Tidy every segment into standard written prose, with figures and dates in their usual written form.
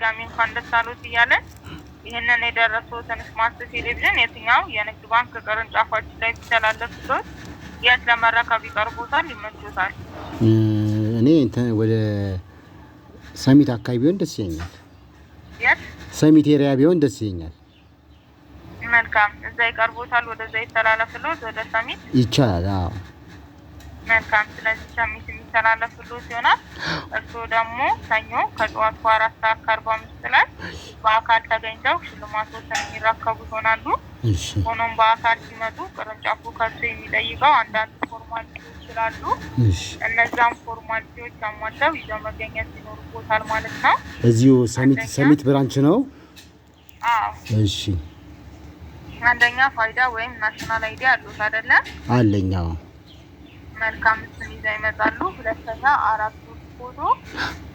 በድጋሚ እንኳን ደስ አሎት እያለን ይህንን የደረሱትን ስማርት ቴሌቪዥን የትኛው የንግድ ባንክ ቅርንጫፎች ላይ ቢተላለፍሎት የት ለመረከብ ይቀርቦታል ይመቾታል? እኔ ወደ ሰሚት አካባቢ ቢሆን ደስ ይለኛል። የት? ሰሚት ኤሪያ ቢሆን ደስ ይለኛል። መልካም እዛ ይቀርቦታል። ወደዛ ይተላለፍሎት ወደ ሰሚት ይቻላል? አዎ መልካም። ስለዚህ ሰሚት የሚተላለፍሎት ይሆናል። እርስዎ ደግሞ ሰኞ ከጠዋቱ 4:45 ላይ በአካል ተገኝተው ሽልማቶችን የሚረከቡ ይሆናሉ። ሆኖም በአካል ሲመጡ ቅርንጫፉ ከሱ የሚጠይቀው አንዳንድ ፎርማሊቲዎች ስላሉ እነዛም ፎርማሊቲዎች አሟልተው ይዘው መገኘት ይኖርቦታል ማለት ነው። እዚሁ ሰሚት ብራንች ነው? አዎ። እሺ። አንደኛ ፋይዳ ወይም ናሽናል አይዲ አሉት አይደለ? አለኝ። አዎ። መልካም እሱን ይዘው ይመጣሉ። ሁለተኛ 4 ፎቶ፣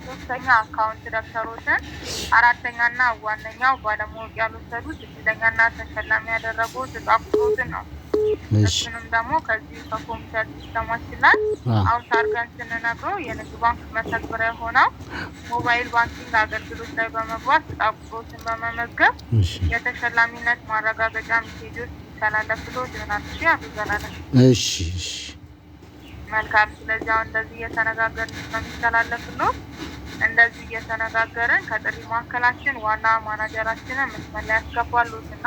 ሶስተኛ አካውንት ደብተሮችን፣ አራተኛና ዋነኛው ባለማወቅ ያልወሰዱት እድለኛና ተሸላሚ ያደረጉት ዕጣ ቁጥሮችን ነው። እሱንም ደግሞ ከዚህ ከኮምፒውተር ሲስተማችን ላይ አውት አድርገን ስንነግረው የንግድ ባንክ መተግበሪያ ሆነው ሞባይል ባንኪንግ አገልግሎት ላይ በመግባት ዕጣ ቁጥሮችን በመመዝገብ የተሸላሚነት ማረጋገጫ ሜሴጆች ይተላለፍሎት ይሆናል። እሺ አብዘናለን። እሺ። መልካም። ስለዚህ አሁን እንደዚህ እየተነጋገርን ስለሚተላለፍሎት እንደዚህ እየተነጋገርን ከጥሪ ማዕከላችን ዋና ማናጀራችንን መስመር ላይ ያስገባሉትና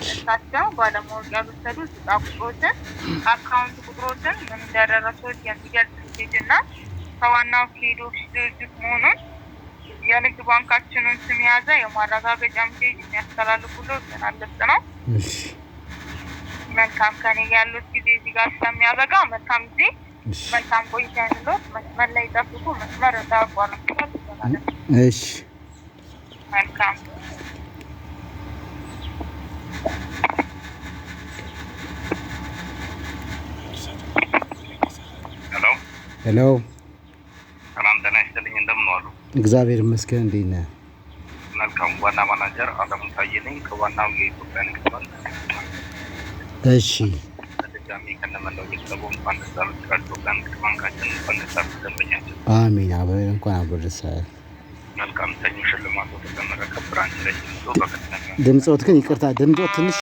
እሳቸው ባለማወቅ ያልወሰዱት ዕጣ ቁጥሮችን፣ አካውንት ቁጥሮችን ምን እንደደረሱት የሚገልጽ ሜሴጅና ከዋናው ሄዶች ድርጅት መሆኑን የንግድ ባንካችንን ስም የያዘ የማረጋገጫ ሜሴጅ የሚያስተላልፉሎት ይሆናል። ልክ ነው? መልካም። ከኔ ያሉት ጊዜ እዚህ ጋር ስለሚያበቃ መልካም ጊዜ መልካም ቆይታ ይሁንልዎት። መስመር ላይ ጠብቁ። መስመር እንዳያቋርጡ ይሆናል። እሺ። መልካም። ሄሎ። ሰላም ጤና ይስጥልኝ። እንደምን ዋሉ? እግዚአብሔር ይመስገን። እንዴት ነህ? መልካም። ዋና ማናጀር አለሙ ታዬ ነኝ ከዋናው የኢትዮጵያ ንግድ ባንክ። እሺ። በድጋሚ ከነመላው ቤተሰቡ እንኳን ደስ አላችሁ። ከኢትዮጵያ ንግድ ባንካችን እንኳን ደስ አላችሁ ደንበኛችን። አሜን። እንኳን አብሮ ደስ አለን። መልካም። ሰኞ ሽልማቶችን ለመረከብ ብራንች ላይ በቀጥታ ድምፆት ግን ይቅርታ፣ ድምፆት ትንሽ